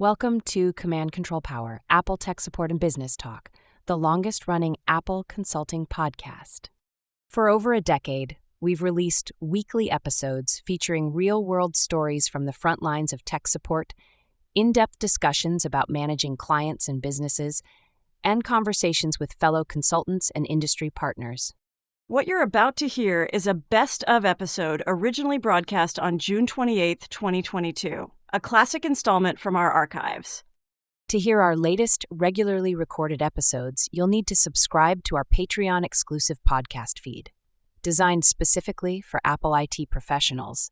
Welcome to Command Control Power, Apple Tech Support and Business Talk, the longest-running Apple consulting podcast. For over a decade, we've released weekly episodes featuring real-world stories from the front lines of tech support, in-depth discussions about managing clients and businesses, and conversations with fellow consultants and industry partners. What you're about to hear is a best-of episode originally broadcast on June 28, 2022, a classic installment from our archives. To hear our latest regularly recorded episodes, you'll need to subscribe to our Patreon-exclusive podcast feed. Designed specifically for Apple IT professionals,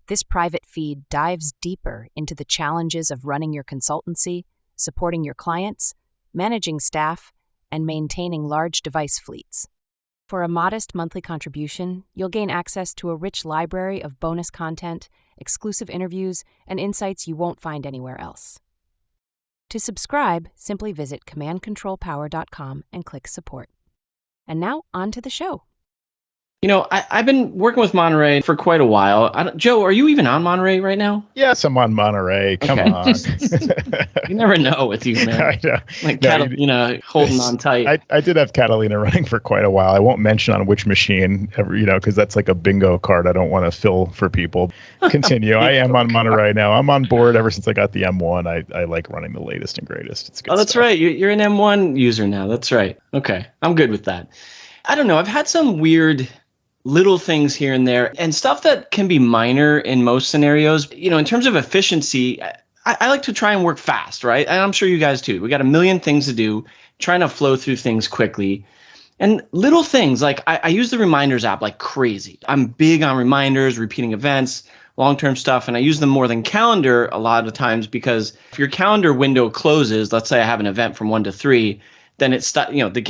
this private feed dives deeper into the challenges of running your consultancy, supporting your clients, managing staff, and maintaining large device fleets. For a modest monthly contribution, you'll gain access to a rich library of bonus content, exclusive interviews, and insights you won't find anywhere else. To subscribe, simply visit commandcontrolpower.com and click support. And now, on to the show. You know, I've been working with Monterey for quite a while. Joe, are you even on Monterey right now? Yes, I'm on Monterey. Come on. You never know with you, man. I know. Like, no, holding on tight. I did have Catalina running for quite a while. I won't mention on which machine, because that's like a bingo card I don't want to fill for people. Continue. I am on Monterey now. I'm on board ever since I got the M1. I like running the latest and greatest. It's good that's stuff. Right. You're an M1 user now. That's right. Okay. I'm good with that. I don't know. I've had some weird little things here and there and stuff that can be minor in most scenarios. In terms of efficiency, I like to try and work fast, right? And I'm sure you guys too. We got a million things to do, trying to flow through things quickly. And little things like I use the reminders app like crazy. I'm big on reminders, repeating events, long-term stuff. And I use them more than calendar a lot of times because if your calendar window closes, let's say I have an event from 1 to 3, then the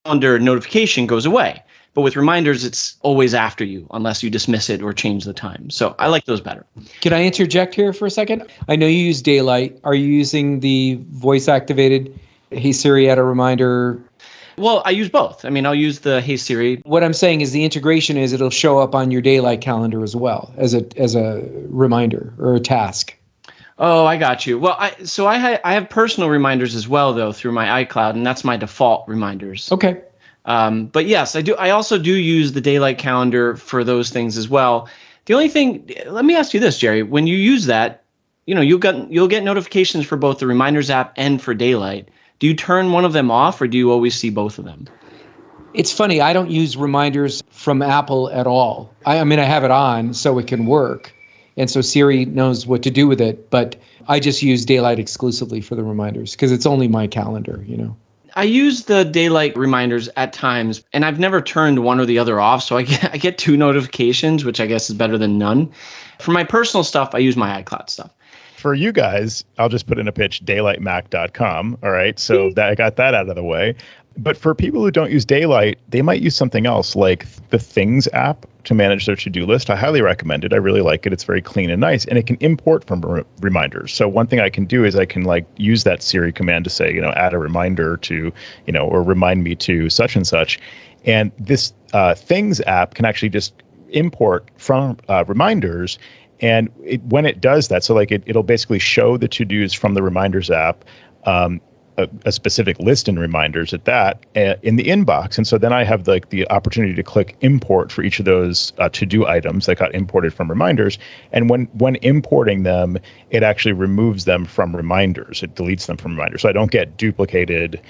calendar notification goes away. But with reminders, it's always after you unless you dismiss it or change the time. So I like those better. Can I interject here for a second? I know you use Daylight. Are you using the voice-activated Hey Siri add a reminder? Well, I use both. I'll use the Hey Siri. What I'm saying is the integration is it'll show up on your Daylight calendar as well as a reminder or a task. Oh, I got you. Well, I have personal reminders as well, though, through my iCloud, and that's my default reminders. Okay. But yes, I do. I also do use the Daylight calendar for those things as well. The only thing, let me ask you this, Jerry, when you use that, you'll get notifications for both the reminders app and for Daylight. Do you turn one of them off or do you always see both of them? It's funny. I don't use reminders from Apple at all. I have it on so it can work. And so Siri knows what to do with it. But I just use Daylight exclusively for the reminders because it's only my calendar, I use the Daylight reminders at times, and I've never turned one or the other off, so I get 2 notifications, which I guess is better than none. For my personal stuff, I use my iCloud stuff. For you guys, I'll just put in a pitch, daylightmac.com. All right, so I got that out of the way. But for people who don't use Daylight, they might use something else like the Things app to manage their to-do list. I highly recommend it. I really like it. It's very clean and nice, and it can import from reminders. So one thing I can do is I can use that Siri command to say, add a reminder to, or remind me to such and such. And this Things app can actually just import from reminders. And when it does that, so it'll basically show the to-dos from the reminders app, a specific list in reminders at that in the inbox. And so then I have the opportunity to click import for each of those to-do items that got imported from reminders. And when importing them, it actually removes them from reminders. It deletes them from reminders. So I don't get duplicated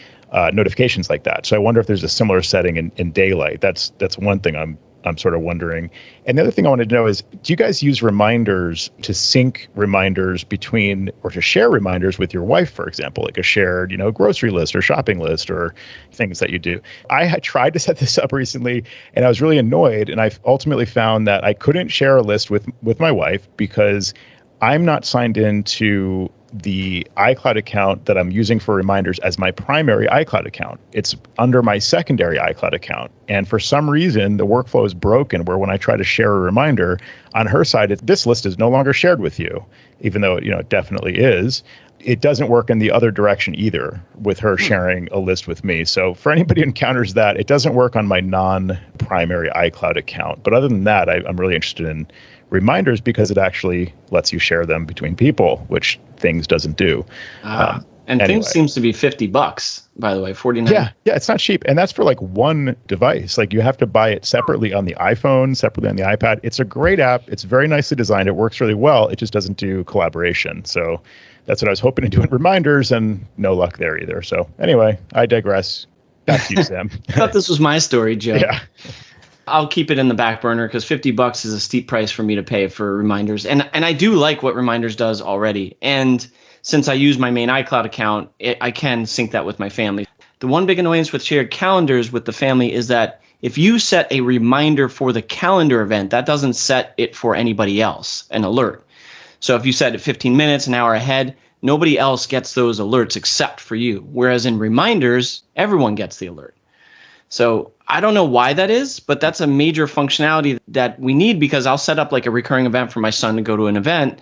notifications like that. So I wonder if there's a similar setting in Daylight. That's one thing I'm sort of wondering. And the other thing I wanted to know is, do you guys use reminders to sync reminders between or to share reminders with your wife, for example, like a shared, grocery list or shopping list or things that you do? I had tried to set this up recently and I was really annoyed. And I ultimately found that I couldn't share a list with my wife because I'm not signed into the iCloud account that I'm using for reminders as my primary iCloud account. It's under my secondary iCloud account. And for some reason, the workflow is broken where when I try to share a reminder on her side, this list is no longer shared with you, even though it definitely is. It doesn't work in the other direction either with her sharing a list with me. So for anybody who encounters that, it doesn't work on my non-primary iCloud account. But other than that, I'm really interested in reminders because it actually lets you share them between people, which Things doesn't do. And anyway. Things seems to be $50, by the way, $49. Yeah, it's not cheap. And that's for like one device. Like you have to buy it separately on the iPhone, separately on the iPad. It's a great app. It's very nicely designed. It works really well. It just doesn't do collaboration. So that's what I was hoping to do in reminders, and no luck there either. So anyway, I digress. Back to you, Sam. I thought this was my story, Joe. Yeah. I'll keep it in the back burner because $50 is a steep price for me to pay for reminders. And I do like what reminders does already. And since I use my main iCloud account, I can sync that with my family. The one big annoyance with shared calendars with the family is that if you set a reminder for the calendar event, that doesn't set it for anybody else, an alert. So if you set it 15 minutes, an hour ahead, nobody else gets those alerts except for you. Whereas in reminders, everyone gets the alert. So I don't know why that is, but that's a major functionality that we need, because I'll set up like a recurring event for my son to go to an event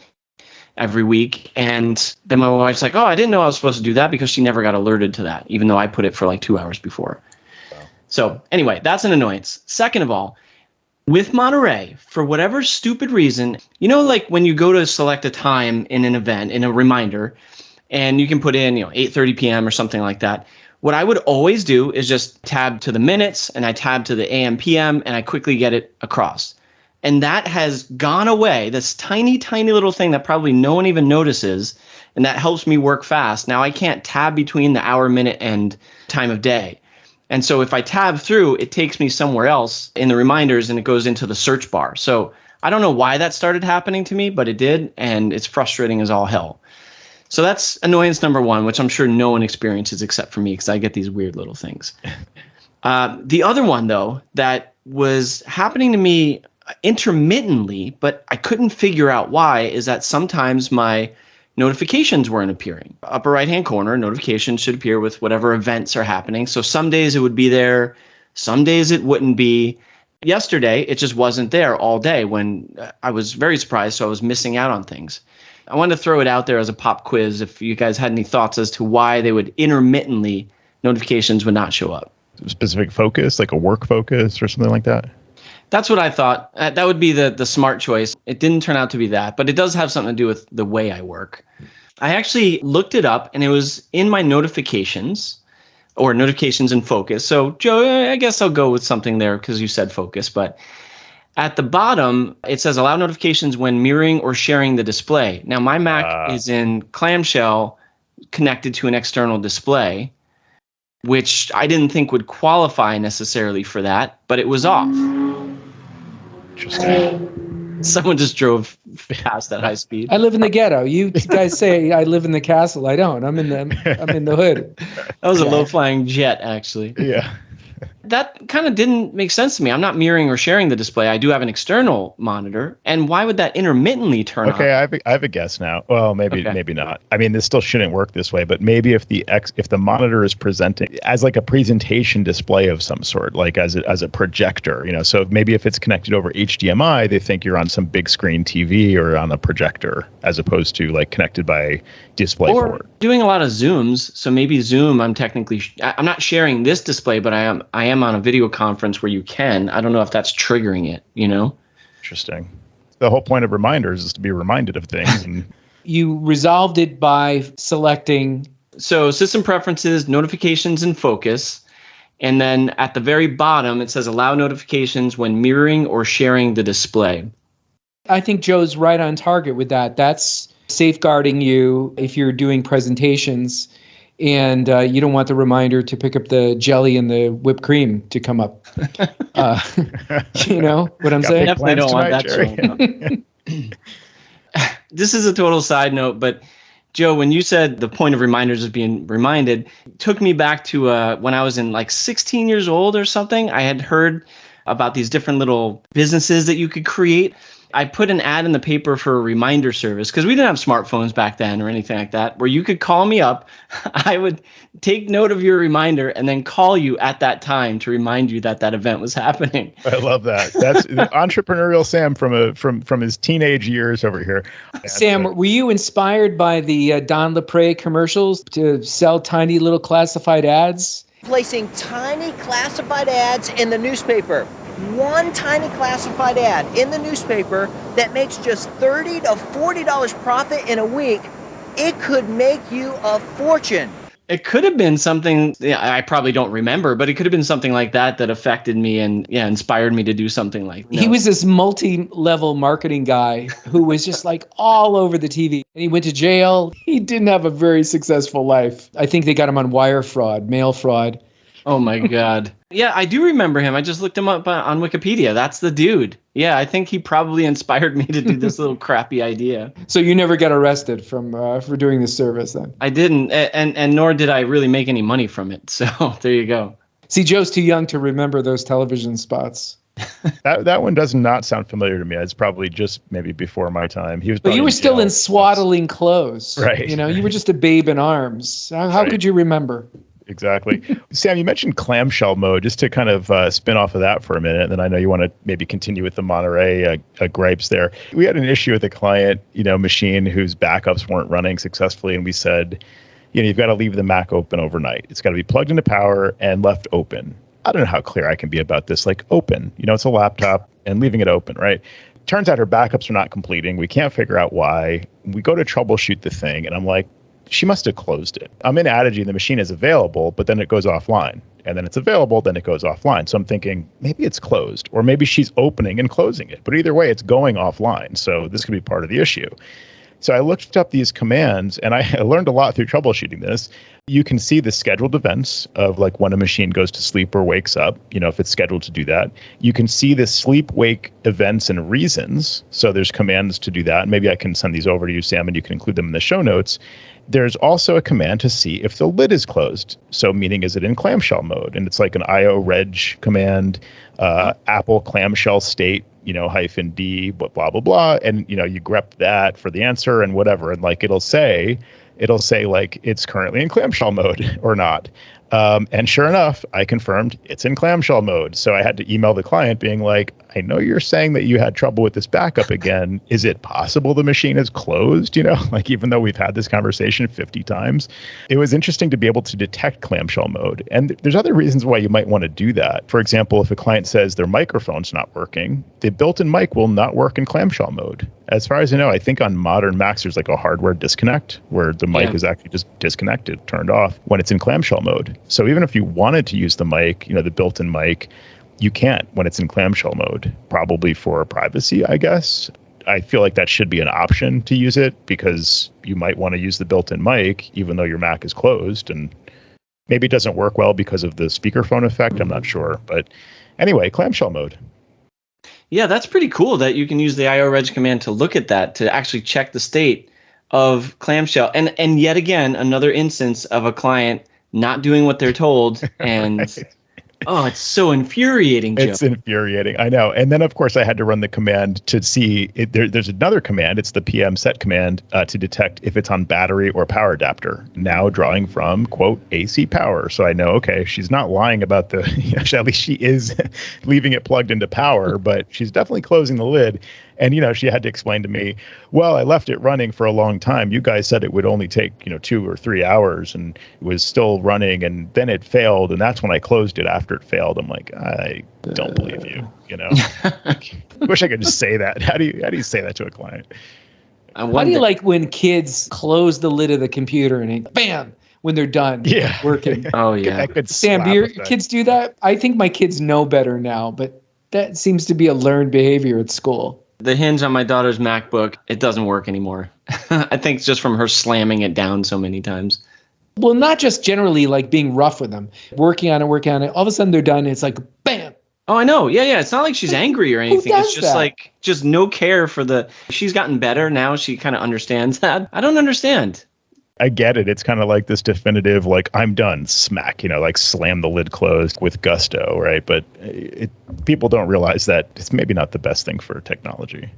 every week. And then my wife's like, oh, I didn't know I was supposed to do that, because she never got alerted to that, even though I put it for like 2 hours before. Wow. So anyway, that's an annoyance. Second of all, with Monterey, for whatever stupid reason, like when you go to select a time in an event, in a reminder, and you can put in, 8:30 p.m. or something like that. What I would always do is just tab to the minutes, and I tab to the AM, PM, and I quickly get it across. And that has gone away, this tiny, tiny little thing that probably no one even notices, and that helps me work fast. Now I can't tab between the hour, minute, and time of day. And so if I tab through, it takes me somewhere else in the reminders, and it goes into the search bar. So I don't know why that started happening to me, but it did, and it's frustrating as all hell. So that's annoyance number one, which I'm sure no one experiences except for me, because I get these weird little things. The other one, though, that was happening to me intermittently, but I couldn't figure out why, is that sometimes my notifications weren't appearing. Upper right-hand corner, notifications should appear with whatever events are happening. So some days it would be there, some days it wouldn't be. Yesterday, it just wasn't there all day, when I was very surprised, so I was missing out on things. I wanted to throw it out there as a pop quiz if you guys had any thoughts as to why they would intermittently, notifications would not show up. Specific focus, like a work focus or something like that? That's what I thought. That would be the smart choice. It didn't turn out to be that, but it does have something to do with the way I work. I actually looked it up, and it was in my notifications, or notifications in focus. So, Joe, I guess I'll go with something there because you said focus, but at the bottom, it says allow notifications when mirroring or sharing the display. Now, my Mac is in clamshell connected to an external display, which I didn't think would qualify necessarily for that, but it was off. Interesting. Someone just drove past that high speed. I live in the ghetto. You guys say I live in the castle. I don't. I'm in the hood. That was a low-flying jet, actually. Yeah. That kind of didn't make sense to me. I'm not mirroring or sharing the display. I do have an external monitor. And why would that intermittently turn on? Okay, I have a guess now. Well, maybe not. I mean, this still shouldn't work this way, but maybe if the monitor is presenting as like a presentation display of some sort, like as a projector, so maybe if it's connected over HDMI, they think you're on some big screen TV or on a projector, as opposed to like connected by DisplayPort. Doing a lot of Zooms. So maybe Zoom, I'm not sharing this display, but I am on a video conference where you can. I don't know if that's triggering it, Interesting. The whole point of reminders is to be reminded of things. And you resolved it by selecting. So system preferences, notifications, and focus. And then at the very bottom, it says allow notifications when mirroring or sharing the display. I think Joe's right on target with that. That's safeguarding you if you're doing presentations and you don't want the reminder to pick up the jelly and the whipped cream to come up. You know what I'm saying? Definitely don't want that. This is a total side note, but Joe, when you said the point of reminders is being reminded, it took me back to when I was in like 16 years old or something. I had heard about these different little businesses that you could create. I put an ad in the paper for a reminder service because we didn't have smartphones back then or anything like that, where you could call me up. I would take note of your reminder and then call you at that time to remind you that that event was happening. I love that. That's entrepreneurial Sam from his teenage years over here. Sam, were you inspired by the Don LePray commercials to sell tiny little classified ads? Placing tiny classified ads in the newspaper. one tiny classified ad in the newspaper that makes just $30 to $40 profit in a week, it could make you a fortune. It could have been something, I probably don't remember, but it could have been something like that affected me and inspired me to do something like that. He was this multi-level marketing guy who was just like all over the TV. And he went to jail. He didn't have a very successful life. I think they got him on wire fraud, mail fraud. Oh my God. Yeah, I do remember him. I just looked him up on Wikipedia. That's the dude. Yeah, I think he probably inspired me to do this little crappy idea. So you never got arrested for doing this service then? I didn't, and nor did I really make any money from it. So there you go. See, Joe's too young to remember those television spots. That one does not sound familiar to me. It's probably just maybe before my time. But you were still in swaddling clothes. Right. You were just a babe in arms. How could you remember? Exactly. Sam, you mentioned clamshell mode, just to kind of spin off of that for a minute. And then I know you want to maybe continue with the Monterey gripes there. We had an issue with a client, machine whose backups weren't running successfully. And we said, you've got to leave the Mac open overnight. It's got to be plugged into power and left open. I don't know how clear I can be about this. Like open, it's a laptop and leaving it open, right? Turns out her backups are not completing. We can't figure out why. We go to troubleshoot the thing. And I'm like, she must have closed it. I'm in Adigy, the machine is available, but then it goes offline. And then it's available, then it goes offline. So I'm thinking maybe it's closed, or maybe she's opening and closing it. But either way, it's going offline. So this could be part of the issue. So I looked up these commands, and I learned a lot through troubleshooting this. You can see the scheduled events of like when a machine goes to sleep or wakes up, if it's scheduled to do that. You can see the sleep-wake events and reasons. So there's commands to do that. Maybe I can send these over to you, Sam, and you can include them in the show notes. There's also a command to see if the lid is closed. So meaning, is it in clamshell mode? And it's like an IO-reg command, Apple clamshell state, -D, blah, blah, blah. And, you grep that for the answer and whatever. And like, it'll say like it's currently in clamshell mode or not. And sure enough, I confirmed it's in clamshell mode. So I had to email the client being like, I know you're saying that you had trouble with this backup again. Is it possible the machine is closed? Like even though we've had this conversation 50 times, it was interesting to be able to detect clamshell mode. And there's other reasons why you might want to do that. For example, if a client says their microphone's not working, the built-in mic will not work in clamshell mode. As far as I know, I think on modern Macs, there's like a hardware disconnect where the mic is actually just disconnected, turned off when it's in clamshell mode. So even if you wanted to use the mic, the built-in mic, you can't when it's in clamshell mode, probably for privacy, I guess. I feel like that should be an option to use it because you might want to use the built-in mic, even though your Mac is closed. And maybe it doesn't work well because of the speakerphone effect. I'm not sure. But anyway, clamshell mode. Yeah, that's pretty cool that you can use the IO-reg command to look at that, to actually check the state of clamshell. And yet again, another instance of a client not doing what they're told. And right. Oh, it's so infuriating, Joe. It's infuriating. I know. And then, of course, I had to run the command to see there's another command. It's the PM set command to detect if it's on battery or power adapter. Now drawing from, quote, AC power. So I know, okay, she's not lying about the, at least she is leaving it plugged into power, but she's definitely closing the lid. And, she had to explain to me, well, I left it running for a long time. You guys said it would only take, 2 or 3 hours and it was still running. And then it failed. And that's when I closed it after it failed. I'm like, I don't believe you, I wish I could just say that. How do you say that to a client? How do you like when kids close the lid of the computer and bam, when they're done working? Oh, yeah. Sam, do your kids do that? I think my kids know better now, but that seems to be a learned behavior at school. The hinge on my daughter's MacBook, it doesn't work anymore. I think it's just from her slamming it down so many times. Well, not just generally like being rough with them, working on it. All of a sudden they're done. And it's like, bam. Oh, I know. Yeah. It's not like she's angry or anything. It's just like, just no care for she's gotten better. Now she kind of understands that. I don't understand. I get it. It's kind of like this definitive, like, I'm done, smack, like slam the lid closed with gusto, right? But people don't realize that it's maybe not the best thing for technology.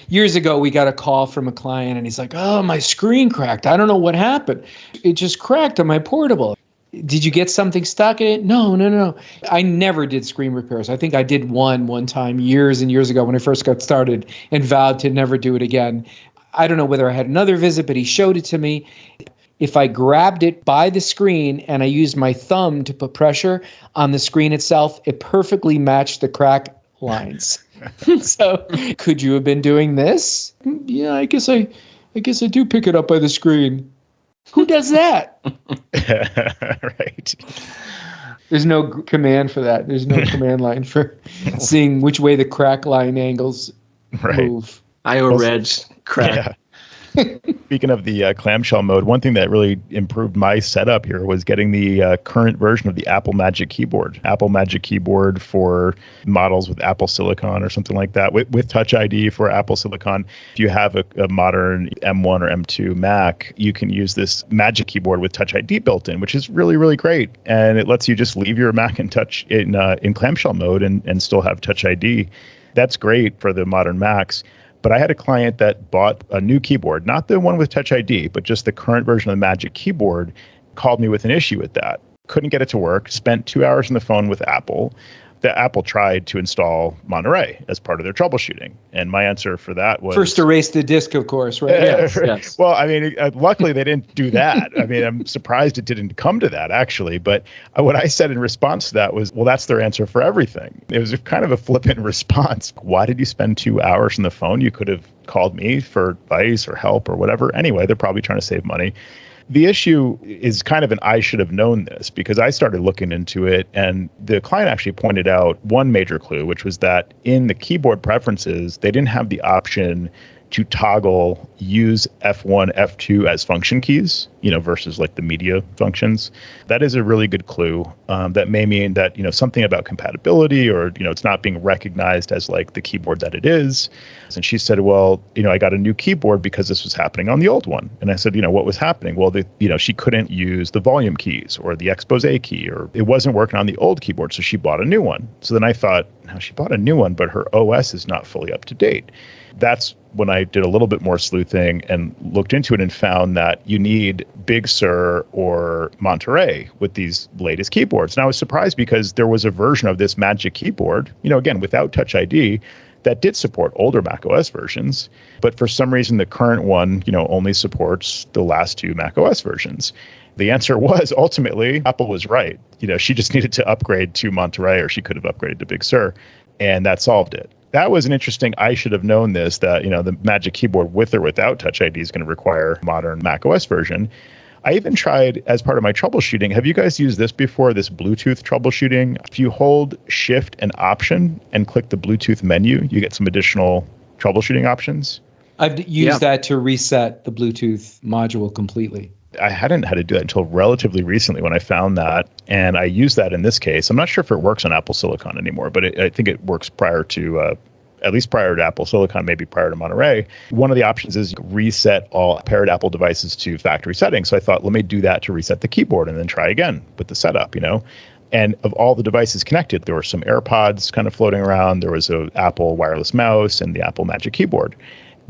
Years ago, we got a call from a client and he's like, oh, my screen cracked. I don't know what happened. It just cracked on my portable. Did you get something stuck in it? No. I never did screen repairs. I think I did one time years and years ago when I first got started and vowed to never do it again. I don't know whether I had another visit, but he showed it to me. If I grabbed it by the screen and I used my thumb to put pressure on the screen itself, it perfectly matched the crack lines. So could you have been doing this? Yeah, I guess I do pick it up by the screen. Who does that? Right. There's no command for that. There's no command line for seeing which way the crack line angles move. reg crack. Yeah. Speaking of the clamshell mode, one thing that really improved my setup here was getting the current version of the Apple Magic Keyboard. Apple Magic Keyboard for models with Apple Silicon or something like that, with Touch ID for Apple Silicon. If you have a modern M1 or M2 Mac, you can use this Magic Keyboard with Touch ID built in, which is really, really great. And it lets you just leave your Mac in touch in clamshell mode and still have Touch ID. That's great for the modern Macs. But I had a client that bought a new keyboard, not the one with Touch ID, but just the current version of the Magic Keyboard, called me with an issue with that. Couldn't get it to work, spent 2 hours on the phone with Apple. The Apple tried to install Monterey as part of their troubleshooting. And my answer for that was... First erase the disk, of course, right? Yes. Well, I mean, luckily they didn't do that. I mean, I'm surprised it didn't come to that, actually. But what I said in response to that was, well, that's their answer for everything. It was kind of a flippant response. Why did you spend 2 hours on the phone? You could have called me for advice or help or whatever. Anyway, they're probably trying to save money. The issue is kind of an I should have known this, because I started looking into it, and the client actually pointed out one major clue, which was that in the keyboard preferences, they didn't have the option to toggle use F1, F2 as function keys, versus like the media functions. That is a really good clue. That may mean that, something about compatibility or, it's not being recognized as like the keyboard that it is. And she said, well, I got a new keyboard because this was happening on the old one. And I said, what was happening? Well, she couldn't use the volume keys or the expose key, or it wasn't working on the old keyboard. So she bought a new one. So then I thought, now she bought a new one, but her OS is not fully up to date. That's when I did a little bit more sleuthing and looked into it and found that you need Big Sur or Monterey with these latest keyboards. And I was surprised because there was a version of this Magic Keyboard, again, without Touch ID, that did support older macOS versions. But for some reason, the current one, only supports the last two macOS versions. The answer was ultimately Apple was right. She just needed to upgrade to Monterey, or she could have upgraded to Big Sur, and that solved it. That was an interesting, I should have known this, that, the Magic Keyboard with or without Touch ID is going to require modern macOS version. I even tried, as part of my troubleshooting, have you guys used this before, this Bluetooth troubleshooting? If you hold Shift and Option and click the Bluetooth menu, you get some additional troubleshooting options. I've used that to reset the Bluetooth module completely. I hadn't had to do that until relatively recently when I found that, and I used that in this case. I'm not sure if it works on Apple Silicon anymore, but I think it works prior to, at least prior to Apple Silicon, maybe prior to Monterey. One of the options is reset all paired Apple devices to factory settings. So I thought, let me do that to reset the keyboard and then try again with the setup, And of all the devices connected, there were some AirPods kind of floating around. There was an Apple wireless mouse and the Apple Magic Keyboard.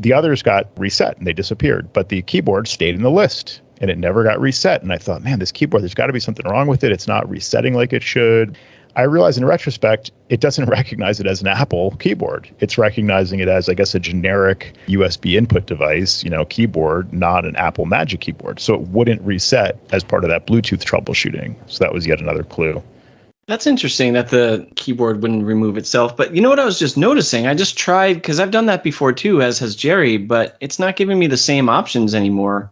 The others got reset and they disappeared, but the keyboard stayed in the list. And it never got reset. And I thought, man, this keyboard, there's got to be something wrong with it. It's not resetting like it should. I realized in retrospect, it doesn't recognize it as an Apple keyboard. It's recognizing it as, I guess, a generic USB input device, keyboard, not an Apple Magic Keyboard. So it wouldn't reset as part of that Bluetooth troubleshooting. So that was yet another clue. That's interesting that the keyboard wouldn't remove itself. But you know what I was just noticing? I just tried, because I've done that before too, as has Jerry, but it's not giving me the same options anymore.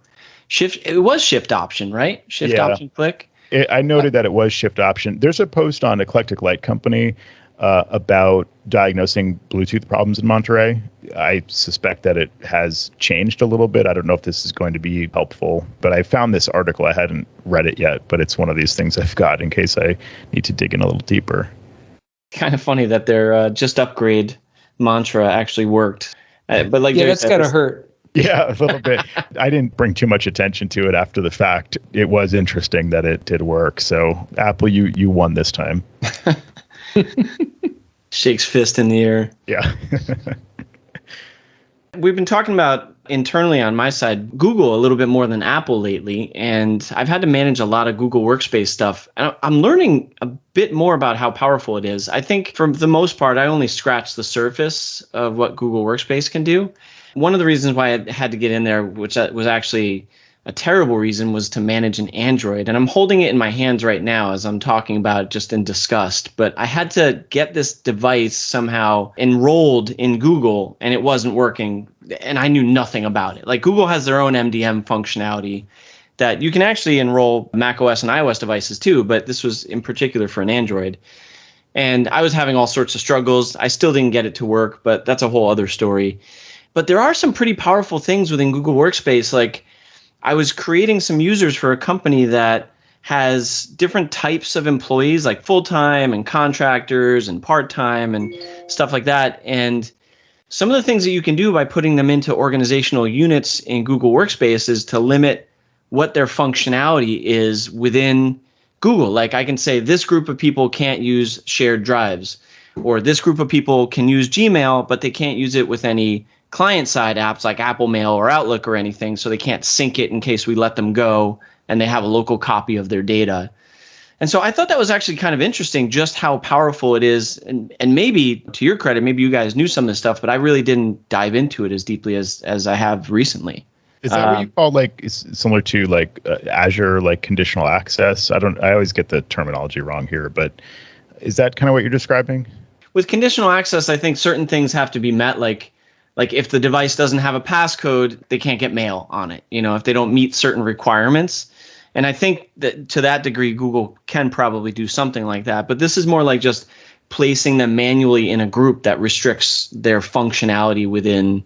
It was Shift Option, right? Shift Option click. I noted that it was Shift Option. There's a post on Eclectic Light Company about diagnosing Bluetooth problems in Monterey. I suspect that it has changed a little bit. I don't know if this is going to be helpful, but I found this article. I hadn't read it yet, but it's one of these things I've got in case I need to dig in a little deeper. Kind of funny that their just upgrade mantra actually worked. But like, that's gotta hurt. Yeah, a little bit. I didn't bring too much attention to it after the fact. It was interesting that it did work. So Apple, you won this time. Shakes fist in the air. Yeah. We've been talking about internally on my side, Google a little bit more than Apple lately. And I've had to manage a lot of Google Workspace stuff. And I'm learning a bit more about how powerful it is. I think for the most part, I only scratched the surface of what Google Workspace can do. One of the reasons why I had to get in there, which was actually a terrible reason was to manage an Android. And I'm holding it in my hands right now as I'm talking about it, just in disgust. But I had to get this device somehow enrolled in Google, and it wasn't working. And I knew nothing about it. Like, Google has their own MDM functionality that you can actually enroll macOS and iOS devices too, but this was in particular for an Android. And I was having all sorts of struggles. I still didn't get it to work, but that's a whole other story. But there are some pretty powerful things within Google Workspace. Like, I was creating some users for a company that has different types of employees, like full-time and contractors and part-time and stuff like that. And some of the things that you can do by putting them into organizational units in Google Workspace is to limit what their functionality is within Google. Like, I can say this group of people can't use shared drives, or this group of people can use Gmail, but they can't use it with any client-side apps like Apple Mail or Outlook or anything, so they can't sync it in case we let them go and they have a local copy of their data. And so I thought that was actually kind of interesting, just how powerful it is. And maybe, to your credit, maybe you guys knew some of this stuff, but I really didn't dive into it as deeply as I have recently. Is that what you call, like, similar to like Azure, like conditional access? I always get the terminology wrong here, but is that kind of what you're describing? With conditional access, I think certain things have to be met, like if the device doesn't have a passcode, they can't get mail on it, if they don't meet certain requirements. And I think that to that degree, Google can probably do something like that. But this is more like just placing them manually in a group that restricts their functionality within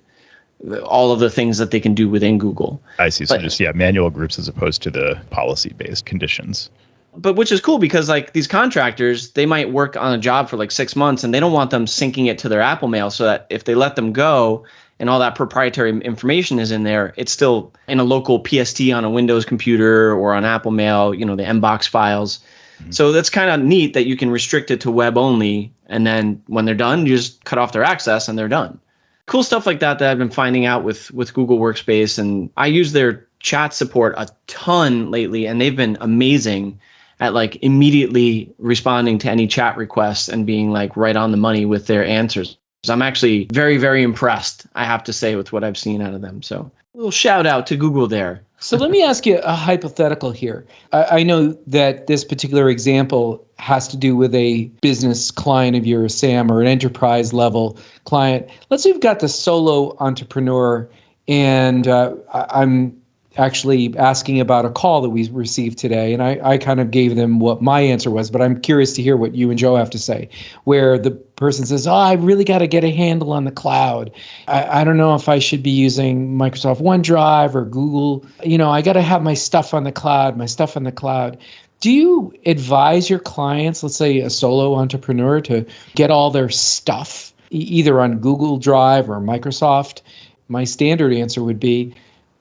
all of the things that they can do within Google. I see. So just manual groups as opposed to the policy-based conditions. But which is cool, because like these contractors, they might work on a job for like 6 months and they don't want them syncing it to their Apple Mail, so that if they let them go and all that proprietary information is in there, it's still in a local PST on a Windows computer or on Apple Mail, the inbox files. Mm-hmm. So that's kind of neat that you can restrict it to web only. And then when they're done, you just cut off their access and they're done. Cool stuff like that I've been finding out with Google Workspace. And I use their chat support a ton lately, and they've been amazing at like immediately responding to any chat requests and being like right on the money with their answers. So I'm actually very, very impressed, I have to say, with what I've seen out of them. So a little shout out to Google there. So let me ask you a hypothetical here. I know that this particular example has to do with a business client of yours, Sam, or an enterprise level client. Let's say you've got the solo entrepreneur, and I'm actually asking about a call that we received today, and I kind of gave them what my answer was, but I'm curious to hear what you and Joe have to say, where the person says, I really got to get a handle on the cloud. I don't know if I should be using Microsoft OneDrive or Google. I got to have my stuff on the cloud. Do you advise your clients, let's say a solo entrepreneur, to get all their stuff either on Google Drive or Microsoft? My standard answer would be,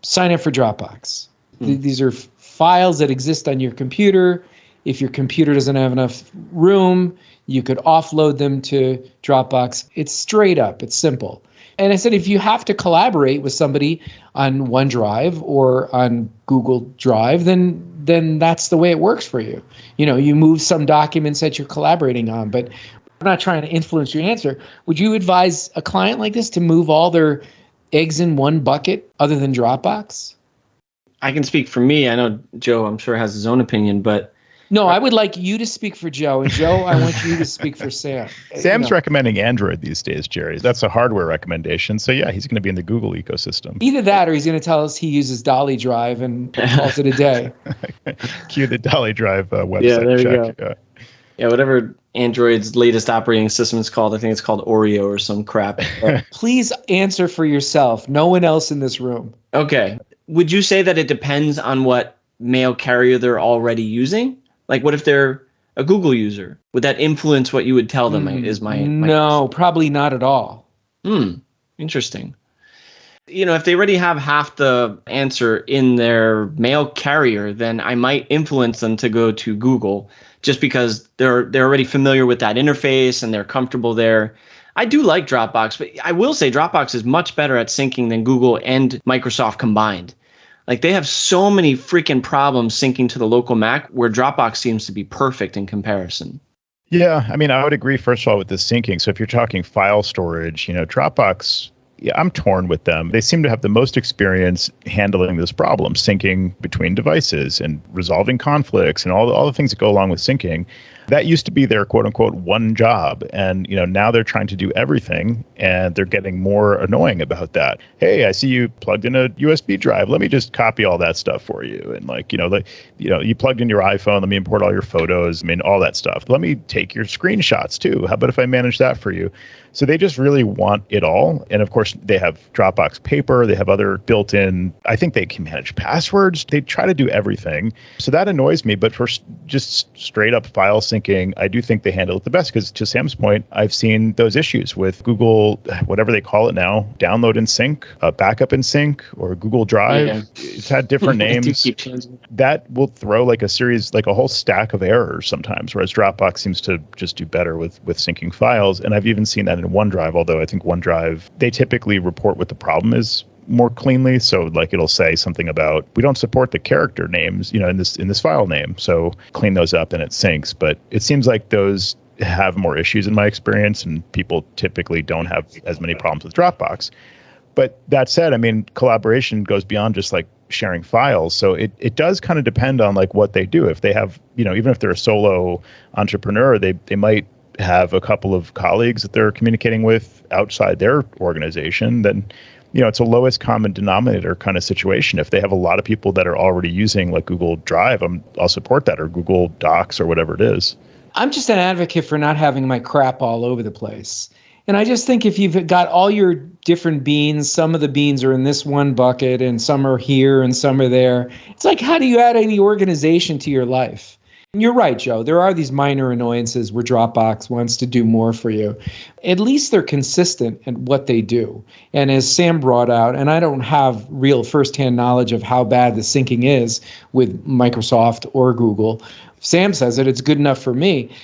sign up for Dropbox. These are files that exist on your computer. If your computer doesn't have enough room, you could offload them to Dropbox. It's straight up. It's simple. And I said, if you have to collaborate with somebody on OneDrive or on Google Drive, then that's the way it works for you. You move some documents that you're collaborating on. But I'm not trying to influence your answer. Would you advise a client like this to move all their eggs in one bucket other than Dropbox? I can speak for me. I know Joe, I'm sure, has his own opinion, but no, I would like you to speak for Joe, and Joe, I want you to speak for Sam. Sam's recommending Android these days, Jerry. That's a hardware recommendation. So yeah, he's going to be in the Google ecosystem. Either that, or he's going to tell us he uses Dolly Drive and calls it a day. Cue the Dolly Drive website. Yeah, there check. you go. Yeah, whatever Android's latest operating system is called. I think it's called Oreo or some crap. Please answer for yourself. No one else in this room. Okay. Would you say that it depends on what mail carrier they're already using? Like, what if they're a Google user? Would that influence what you would tell them? No, probably not at all. Interesting. If they already have half the answer in their mail carrier, then I might influence them to go to Google, just because they're already familiar with that interface and they're comfortable there. I do like Dropbox, but I will say Dropbox is much better at syncing than Google and Microsoft combined. Like, they have so many freaking problems syncing to the local Mac, where Dropbox seems to be perfect in comparison. Yeah, I mean, I would agree, first of all, with the syncing. So if you're talking file storage, Dropbox Yeah, I'm torn with them. They seem to have the most experience handling this problem, syncing between devices and resolving conflicts and all the things that go along with syncing. That used to be their quote unquote one job. And, now they're trying to do everything and they're getting more annoying about that. Hey, I see you plugged in a USB drive. Let me just copy all that stuff for you. And you plugged in your iPhone. Let me import all your photos. I mean, all that stuff. Let me take your screenshots too. How about if I manage that for you? So they just really want it all. And of course, they have Dropbox Paper. They have other built-in, I think they can manage passwords. They try to do everything. So that annoys me. But for just straight up file syncing, I do think they handle it the best because to Sam's point, I've seen those issues with Google, whatever they call it now, download and sync, backup and sync, or Google Drive. Yeah. It's had different names. Keep changing. That will throw like a whole stack of errors sometimes, whereas Dropbox seems to just do better with syncing files. And I've even seen that in OneDrive, although I think OneDrive, they typically report what the problem is more cleanly. So like it'll say something about, we don't support the character names, in this file name. So clean those up and it syncs. But it seems like those have more issues in my experience, and people typically don't have as many problems with Dropbox. But that said, I mean, collaboration goes beyond just like sharing files. So it does kind of depend on like what they do. If they have, even if they're a solo entrepreneur, they might have a couple of colleagues that they're communicating with outside their organization, then, it's a lowest common denominator kind of situation. If they have a lot of people that are already using like Google Drive, I'll support that, or Google Docs or whatever it is. I'm just an advocate for not having my crap all over the place. And I just think if you've got all your different beans, some of the beans are in this one bucket and some are here and some are there. It's like, how do you add any organization to your life? And you're right, Joe. There are these minor annoyances where Dropbox wants to do more for you. At least they're consistent in what they do. And as Sam brought out, and I don't have real firsthand knowledge of how bad the syncing is with Microsoft or Google. Sam says it's good enough for me.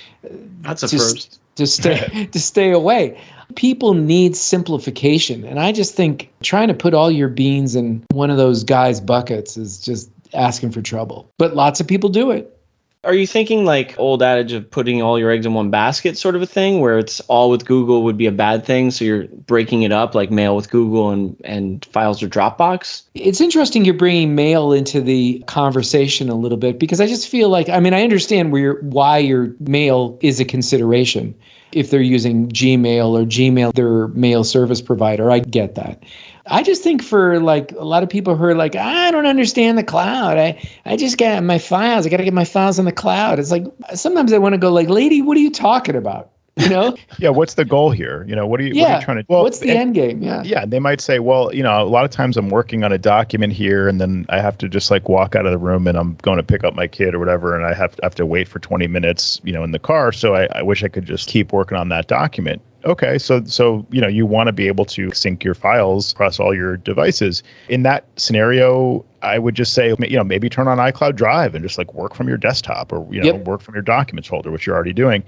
That's a first. To stay away. People need simplification. And I just think trying to put all your beans in one of those guys' buckets is just asking for trouble. But lots of people do it. Are you thinking like old adage of putting all your eggs in one basket sort of a thing, where it's all with Google would be a bad thing, so you're breaking it up like mail with Google and files or Dropbox? It's interesting you're bringing mail into the conversation a little bit, because I just feel like, I understand why your mail is a consideration. If they're using Gmail or Gmail, their mail service provider, I get that. I just think for like a lot of people who are like, I don't understand the cloud. I just got my files. I got to get my files in the cloud. It's like, sometimes I want to go like, lady, what are you talking about? Yeah. What's the goal here? What are you trying to do? Well, what's the end game? Yeah. Yeah. They might say, well, a lot of times I'm working on a document here and then I have to just like walk out of the room and I'm going to pick up my kid or whatever. And I have to wait for 20 minutes, in the car. So I wish I could just keep working on that document. Okay, so you want to be able to sync your files across all your devices. In that scenario, I would just say, maybe turn on iCloud Drive and just like work from your desktop, or work from your documents folder, which you're already doing.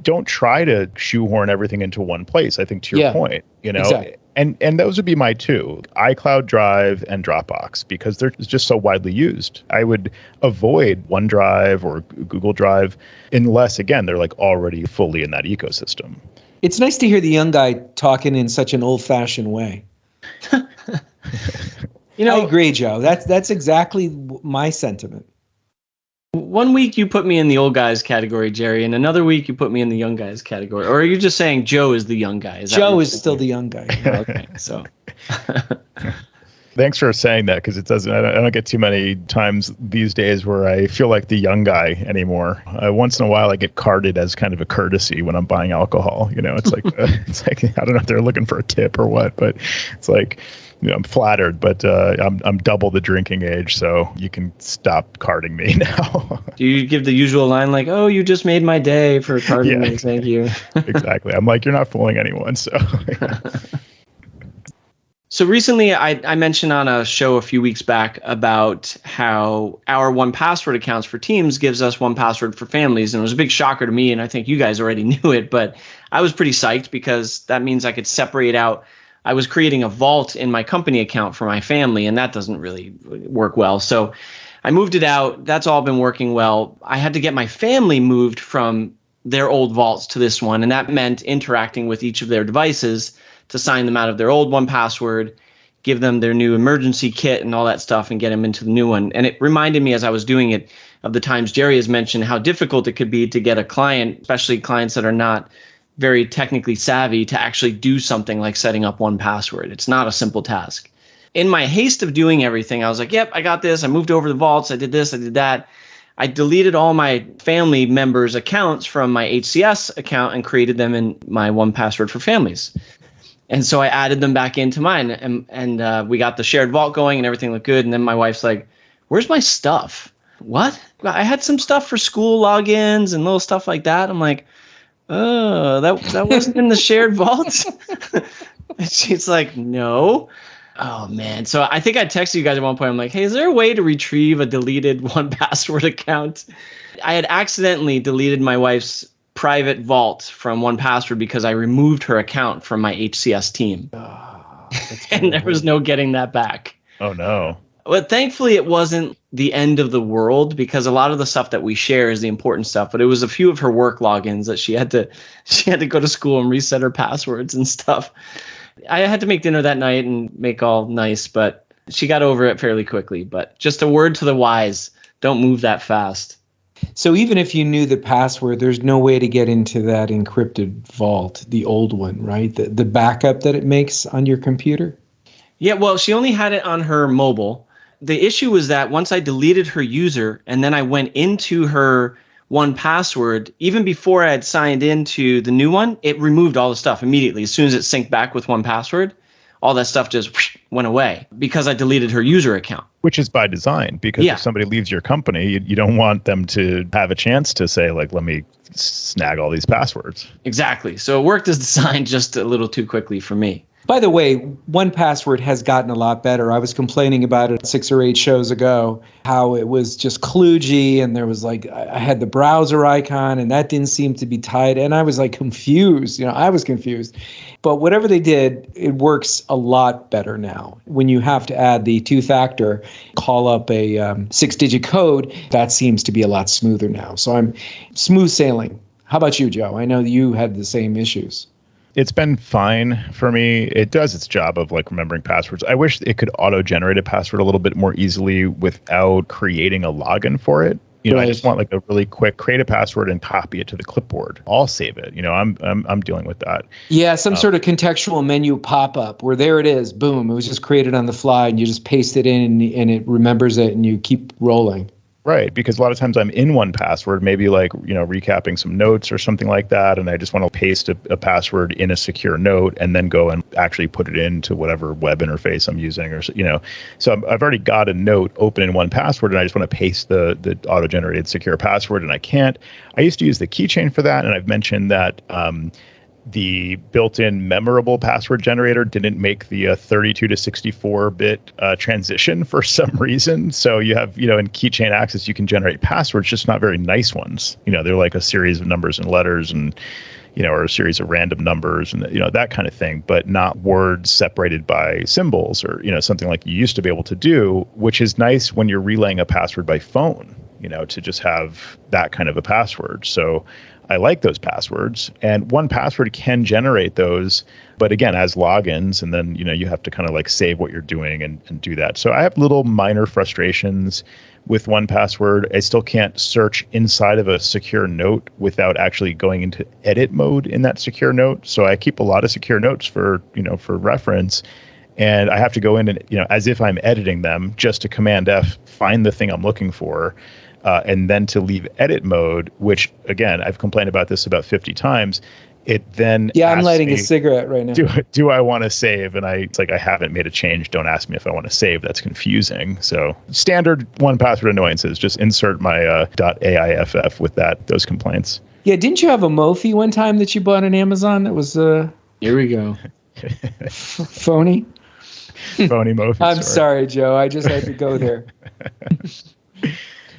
Don't try to shoehorn everything into one place. I think to your point, exactly. And those would be my two, iCloud Drive and Dropbox, because they're just so widely used. I would avoid OneDrive or Google Drive unless, again, they're like already fully in that ecosystem. It's nice to hear the young guy talking in such an old-fashioned way. I agree, Joe. That's exactly my sentiment. One week you put me in the old guys category, Jerry, and another week you put me in the young guys category. Or are you just saying Joe is the young guy? Joe is still the young guy. Okay, so... Thanks for saying that, because it doesn't. I don't get too many times these days where I feel like the young guy anymore. Once in a while, I get carded as kind of a courtesy when I'm buying alcohol. It's like I don't know if they're looking for a tip or what, but it's like I'm flattered. But I'm double the drinking age, so you can stop carding me now. Do you give the usual line like, "Oh, you just made my day for carding me, thank you"? Exactly. I'm like, you're not fooling anyone, so. So recently, I mentioned on a show a few weeks back about how our 1Password accounts for teams gives us 1Password for families. And it was a big shocker to me, and I think you guys already knew it, but I was pretty psyched because that means I could separate out. I was creating a vault in my company account for my family, and that doesn't really work well. So I moved it out. That's all been working well. I had to get my family moved from their old vaults to this one, and that meant interacting with each of their devices to sign them out of their old 1Password, give them their new emergency kit and all that stuff, and get them into the new one. And it reminded me as I was doing it of the times Jerry has mentioned how difficult it could be to get a client, especially clients that are not very technically savvy, to actually do something like setting up 1Password. It's not a simple task. In my haste of doing everything, I was like, yep, I got this. I moved over the vaults. I did this. I did that. I deleted all my family members' accounts from my HCS account and created them in my 1Password for families. And so I added them back into mine, and we got the shared vault going and everything looked good. And then my wife's like, where's my stuff? What? I had some stuff for school logins and little stuff like that. I'm like, oh, that wasn't in the shared vault? And she's like, no. Oh, man. So I think I texted you guys at one point. I'm like, hey, is there a way to retrieve a deleted 1Password account? I had accidentally deleted my wife's private vault from 1Password because I removed her account from my HCS team. And there was no getting that back. Oh, no. But thankfully, it wasn't the end of the world, because a lot of the stuff that we share is the important stuff. But it was a few of her work logins that she had to go to school and reset her passwords and stuff. I had to make dinner that night and make all nice, but she got over it fairly quickly. But just a word to the wise, don't move that fast. So even if you knew the password, there's no way to get into that encrypted vault, the old one, right? The backup that it makes on your computer? Yeah, well, she only had it on her mobile. The issue was that once I deleted her user and then I went into her 1Password, even before I had signed into the new one, it removed all the stuff immediately. As soon as it synced back with 1Password, all that stuff just went away because I deleted her user account. Which is by design, because if somebody leaves your company, you don't want them to have a chance to say, like, let me snag all these passwords. Exactly. So it worked as designed, just a little too quickly for me. By the way, 1Password has gotten a lot better. I was complaining about it 6 or 8 shows ago, how it was just kludgy, and there was like, I had the browser icon and that didn't seem to be tied. And I was like confused. I was confused. But whatever they did, it works a lot better now. When you have to add the 2-factor, call up a 6-digit code, that seems to be a lot smoother now. So I'm smooth sailing. How about you, Joe? I know you had the same issues. It's been fine for me. It does its job of like remembering passwords. I wish it could auto-generate a password a little bit more easily without creating a login for it. Right. I just want like a really quick create a password and copy it to the clipboard. I'll save it. I'm dealing with that. Yeah, some sort of contextual menu pop up where there it is. Boom. It was just created on the fly and you just paste it in and it remembers it and you keep rolling. Right, because a lot of times I'm in 1Password, maybe like, recapping some notes or something like that, and I just want to paste a password in a secure note and then go and actually put it into whatever web interface I'm using, or So I've already got a note open in 1Password, and I just want to paste the auto-generated secure password, and I can't. I used to use the keychain for that, and I've mentioned that the built-in memorable password generator didn't make the 32 to 64-bit transition for some reason. So you have, in Keychain Access, you can generate passwords, just not very nice ones. They're like a series of numbers and letters and, or a series of random numbers and, that kind of thing, but not words separated by symbols or, something like you used to be able to do, which is nice when you're relaying a password by phone, to just have that kind of a password. So I like those passwords, and 1Password can generate those, but again, as logins, and then, you have to kind of like save what you're doing and do that. So I have little minor frustrations with 1Password. I still can't search inside of a secure note without actually going into edit mode in that secure note. So I keep a lot of secure notes for reference. And I have to go in and, as if I'm editing them, just to Command F, find the thing I'm looking for. And then to leave edit mode, which, again, I've complained about this about 50 times. It then I'm lighting a cigarette right now. Do I want to save? And it's like, I haven't made a change. Don't ask me if I want to save. That's confusing. So standard 1Password annoyances. Just insert my .aiff with those complaints. Yeah, didn't you have a Mophie one time that you bought on Amazon that was Here we go. phony? Phony Mophie. I'm sorry, Joe. I just had to go there.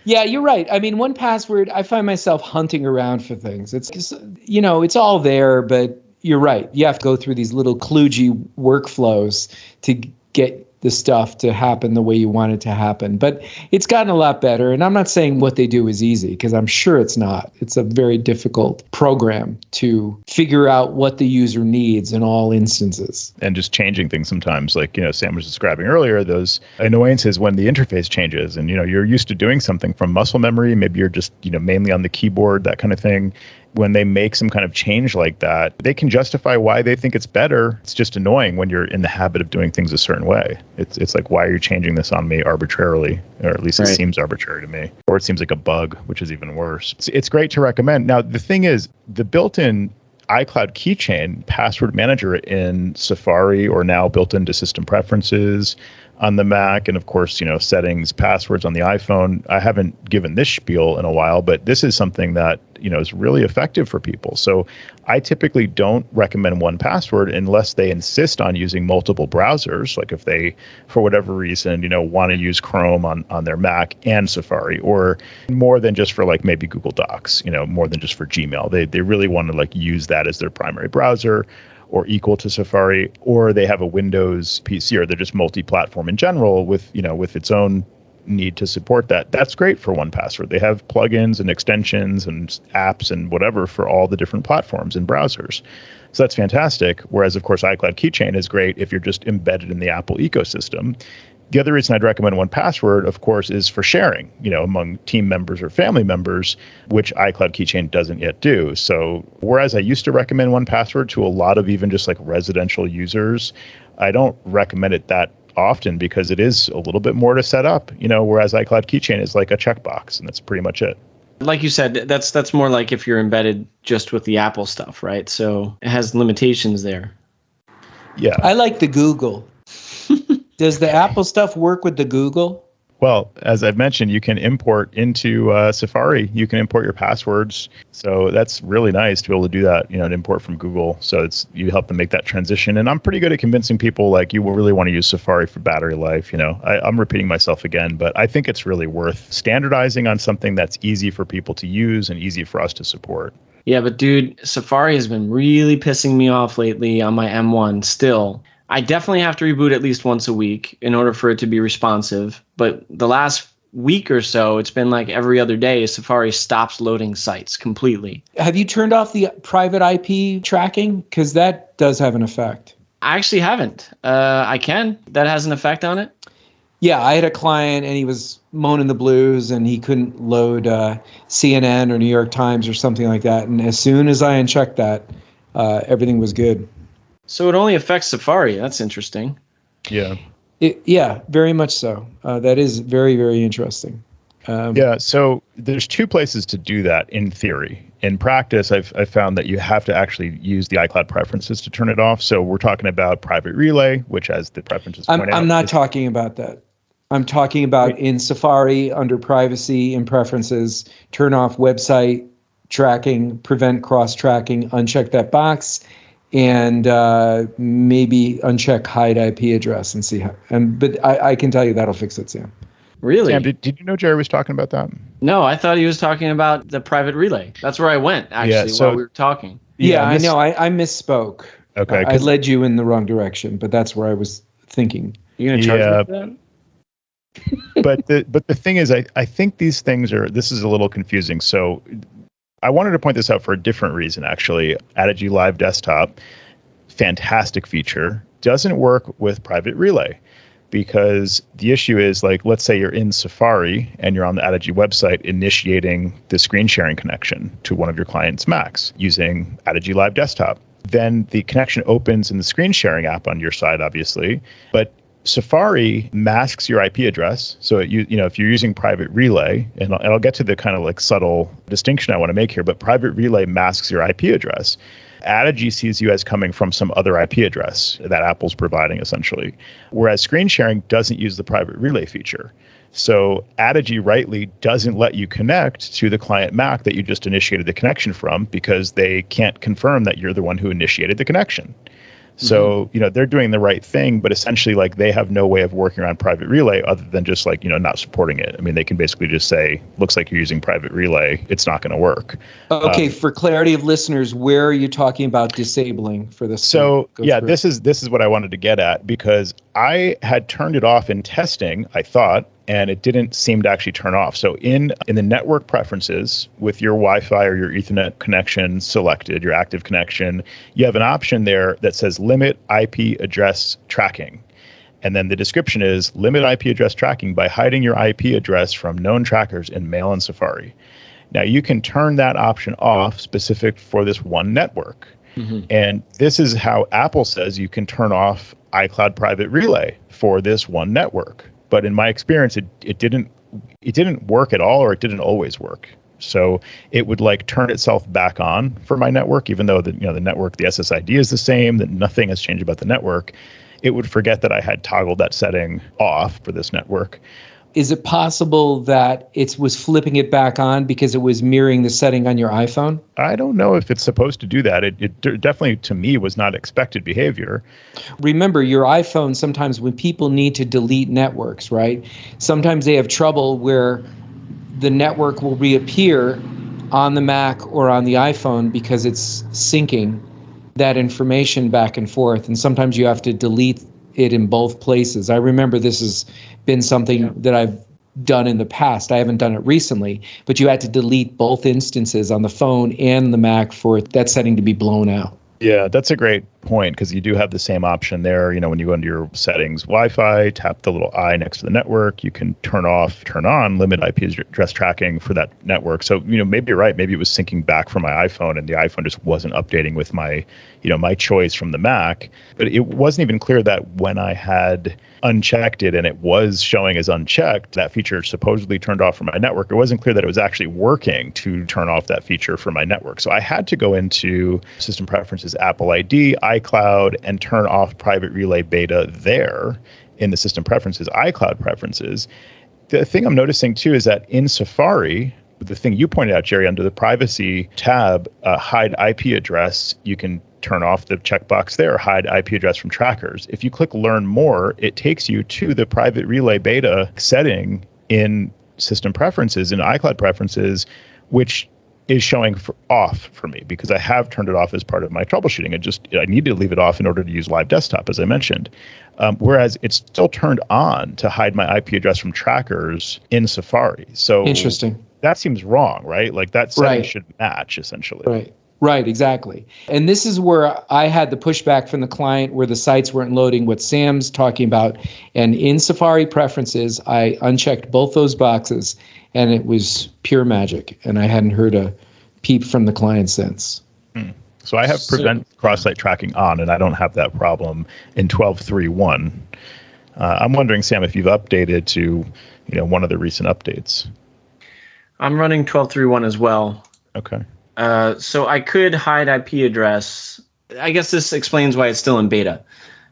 Yeah, you're right. I mean, 1Password, I find myself hunting around for things. It's it's all there, but you're right. You have to go through these little kludgy workflows to get the stuff to happen the way you want it to happen. But it's gotten a lot better. And I'm not saying what they do is easy, because I'm sure it's not. It's a very difficult program to figure out what the user needs in all instances. And just changing things sometimes, like, Sam was describing earlier, those annoyances when the interface changes and, you're used to doing something from muscle memory. Maybe you're just, mainly on the keyboard, that kind of thing. When they make some kind of change like that, they can justify why they think it's better. It's just annoying when you're in the habit of doing things a certain way. It's like, why are you changing this on me arbitrarily? Or at least it seems arbitrary to me. Or it seems like a bug, which is even worse. It's great to recommend. Now, the thing is, the built-in iCloud keychain password manager in Safari, or now built into system preferences on the Mac, and of course, settings, passwords on the iPhone. I haven't given this spiel in a while, but this is something that, is really effective for people. So I typically don't recommend 1Password unless they insist on using multiple browsers. Like if they, for whatever reason, want to use Chrome on their Mac and Safari, or more than just for like maybe Google Docs, more than just for Gmail. They really want to like use that as their primary browser, or equal to Safari, or they have a Windows PC, or they're just multi-platform in general with its own need to support that. That's great for 1Password. They have plugins and extensions and apps and whatever for all the different platforms and browsers. So that's fantastic. Whereas, of course, iCloud Keychain is great if you're just embedded in the Apple ecosystem. The other reason I'd recommend 1Password, of course, is for sharing, among team members or family members, which iCloud Keychain doesn't yet do. So whereas I used to recommend 1Password to a lot of even just like residential users, I don't recommend it that often because it is a little bit more to set up, whereas iCloud Keychain is like a checkbox, and that's pretty much it. Like you said, that's more like if you're embedded just with the Apple stuff, right? So it has limitations there. Yeah. I like the Google. Does the Apple stuff work with the Google? Well, as I've mentioned, you can import into Safari. You can import your passwords. So that's really nice to be able to do that, and import from Google. So you help them make that transition. And I'm pretty good at convincing people, like, you will really want to use Safari for battery life. I'm repeating myself again, but I think it's really worth standardizing on something that's easy for people to use and easy for us to support. Yeah, but dude, Safari has been really pissing me off lately on my M1 still. I definitely have to reboot at least once a week in order for it to be responsive. But the last week or so, it's been like every other day, Safari stops loading sites completely. Have you turned off the private IP tracking? Because that does have an effect. I actually haven't. I can. That has an effect on it? Yeah, I had a client and he was moaning the blues and he couldn't load CNN or New York Times or something like that. And as soon as I unchecked that, everything was good. So it only affects Safari. That's interesting. Yeah. Yeah, very much so. That is very, very interesting. So there's two places to do that in theory. In practice, I've found that you have to actually use the iCloud preferences to turn it off. So we're talking about Private Relay, which has the preferences point out. I'm not talking about that. I'm talking about in Safari, under Privacy and Preferences, turn off website tracking, prevent cross-tracking, uncheck that box, and maybe uncheck hide IP address and see how. But I can tell you that'll fix it, Sam. Really? Sam, did you know Jerry was talking about that? No, I thought he was talking about the Private Relay. That's where I went, actually, while we were talking. Yeah, I know. I misspoke. Okay. I led you in the wrong direction, but that's where I was thinking. You going to charge me for that? But the thing is, I think these things this is a little confusing. So I wanted to point this out for a different reason, actually. Adigy Live Desktop, fantastic feature, doesn't work with Private Relay. Because the issue is, like, let's say you're in Safari and you're on the Adigy website initiating the screen sharing connection to one of your client's Macs using Adigy Live Desktop. Then the connection opens in the screen sharing app on your side, obviously. But Safari masks your IP address. So, if you're using Private Relay, and I'll get to the kind of like subtle distinction I want to make here, but Private Relay masks your IP address. Adigy sees you as coming from some other IP address that Apple's providing, essentially. Whereas screen sharing doesn't use the Private Relay feature. So Adigy rightly doesn't let you connect to the client Mac that you just initiated the connection from because they can't confirm that you're the one who initiated the connection. So, they're doing the right thing, but essentially like they have no way of working around private relay other than just like, not supporting it. I mean, they can basically just say, looks like you're using private relay. It's not going to work. Okay. For clarity of listeners, where are you talking about disabling for this? So this is what I wanted to get at, because I had turned it off in testing, I thought, and it didn't seem to actually turn off. So in the network preferences with your Wi-Fi or your Ethernet connection selected, your active connection, you have an option there that says limit IP address tracking. And then the description is limit IP address tracking by hiding your IP address from known trackers in Mail and Safari. Now you can turn that option off specific for this one network. And this is how Apple says you can turn off iCloud Private Relay for this one network. But in my experience, it didn't work at all, or it didn't always work. So it would like turn itself back on for my network, even though the network, the SSID is the same, that nothing has changed about the network. It would forget that I had toggled that setting off for this network. Is it possible that it was flipping it back on because it was mirroring the setting on your iPhone? I don't know if it's supposed to do that. It definitely, to me, was not expected behavior. Remember, your iPhone, sometimes when people need to delete networks, right? Sometimes they have trouble where the network will reappear on the Mac or on the iPhone because it's syncing that information back and forth. And sometimes you have to delete it in both places. I remember this has been something that I've done in the past. I haven't done it recently, but you had to delete both instances on the phone and the Mac for that setting to be blown out. Yeah, that's a great point, because you do have the same option there. When you go into your settings, Wi-Fi, tap the little I next to the network. You can turn off, turn on, limit IP address tracking for that network. So, maybe you're right. Maybe it was syncing back from my iPhone, and the iPhone just wasn't updating with my, my choice from the Mac. But it wasn't even clear that when I had unchecked it and it was showing as unchecked, that feature supposedly turned off from my network. It wasn't clear that it was actually working to turn off that feature for my network. So I had to go into System Preferences, Apple ID, iCloud, and turn off Private Relay Beta there in the System Preferences, iCloud Preferences. The thing I'm noticing too is that in Safari, the thing you pointed out, Jerry, under the Privacy tab, hide IP address, you can turn off the checkbox there, hide IP address from trackers. If you click Learn More, it takes you to the Private Relay Beta setting in System Preferences, in iCloud Preferences, which is showing off for me because I have turned it off as part of my troubleshooting. I need to leave it off in order to use Live Desktop, as I mentioned. Whereas it's still turned on to hide my IP address from trackers in Safari. So interesting. That seems wrong, right? Like that setting should match essentially. Right, exactly. And this is where I had the pushback from the client where the sites weren't loading, what Sam's talking about. And in Safari Preferences, I unchecked both those boxes, and it was pure magic. And I hadn't heard a peep from the client since. So I have prevent cross-site tracking on, and I don't have that problem in 12.3.1. I'm wondering, Sam, if you've updated to one of the recent updates. I'm running 12.3.1 as well. Okay. So I could hide IP address. I guess this explains why it's still in beta.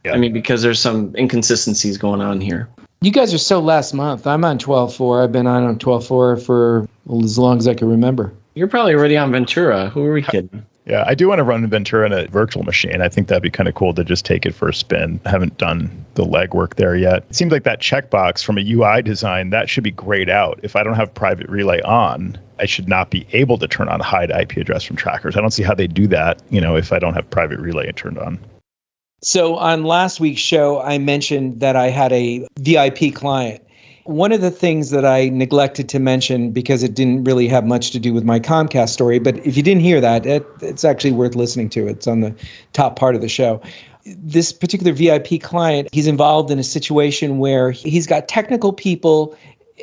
Yeah. I mean, because there's some inconsistencies going on here. You guys are so last month. I'm on 12.4. I've been on 12.4 for as long as I can remember. You're probably already on Ventura. Who are we kidding? Yeah, I do want to run Ventura in a virtual machine. I think that'd be kind of cool to just take it for a spin. I haven't done the legwork there yet. It seems like that checkbox from a UI design, that should be grayed out. If I don't have Private Relay on, I should not be able to turn on hide IP address from trackers. I don't see how they do that, if I don't have Private Relay turned on. So on last week's show, I mentioned that I had a VIP client. One of the things that I neglected to mention because it didn't really have much to do with my Comcast story, but if you didn't hear that, it's actually worth listening to. It's on the top part of the show. This particular VIP client, he's involved in a situation where he's got technical people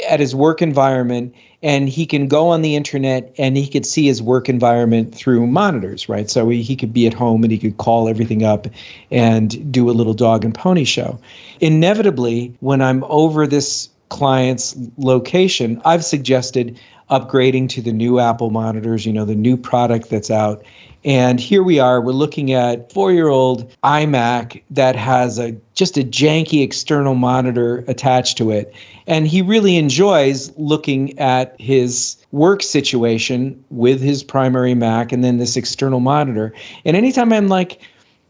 at his work environment, and he can go on the internet and he could see his work environment through monitors, right? So he could be at home and he could call everything up and do a little dog and pony show. Inevitably, when I'm over this client's location, I've suggested upgrading to the new Apple monitors, the new product that's out. And here we are, we're looking at 4-year-old iMac that has just a janky external monitor attached to it. And he really enjoys looking at his work situation with his primary Mac and then this external monitor. And anytime I'm like,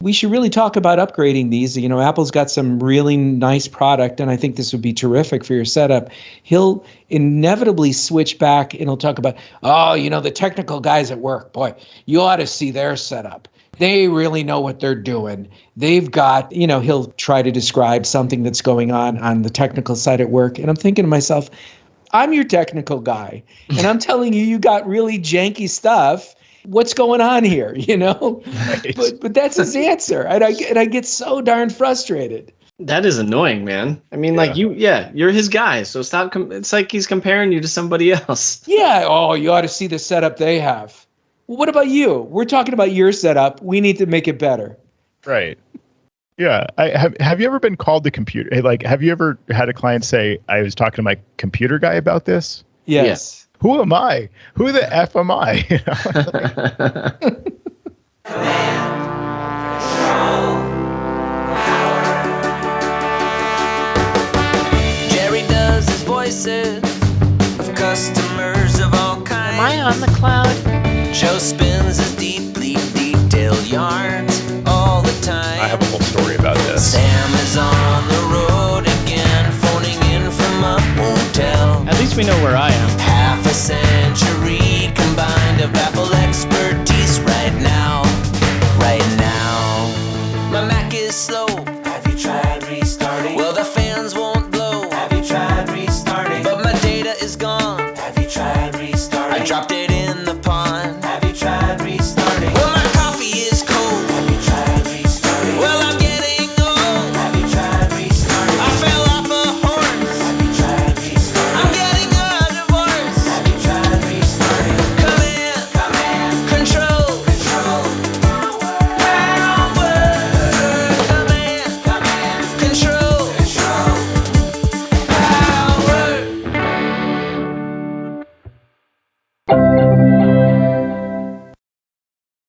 we should really talk about upgrading these. You know, Apple's got some really nice product, and I think this would be terrific for your setup. He'll inevitably switch back, and he'll talk about, oh, you know, the technical guys at work, boy, you ought to see their setup. They really know what they're doing. They've got, you know, he'll try to describe something that's going on the technical side at work. And I'm thinking to myself, I'm your technical guy, and I'm telling you, you got really janky stuff. What's going on here, you know? Right. But that's his answer, and I get so darn frustrated. That is annoying, man. I mean, like you're his guy, so stop. It's like he's comparing you to somebody else. Yeah. Oh, you ought to see the setup they have. Well, what about you? We're talking about your setup. We need to make it better. Right. Yeah. Have you ever been called the computer? Hey, like, have you ever had a client say, I was talking to my computer guy about this? Yes. Who am I? Who the F am I? Jerry does his voices of customers of all kinds. Am I on the cloud? Joe spins his deeply detailed yarns all the time. I have a whole story about this. Sam is on the road again, phoning in from a hotel. At least we know where I am. Half a century combined of Apple expertise right now.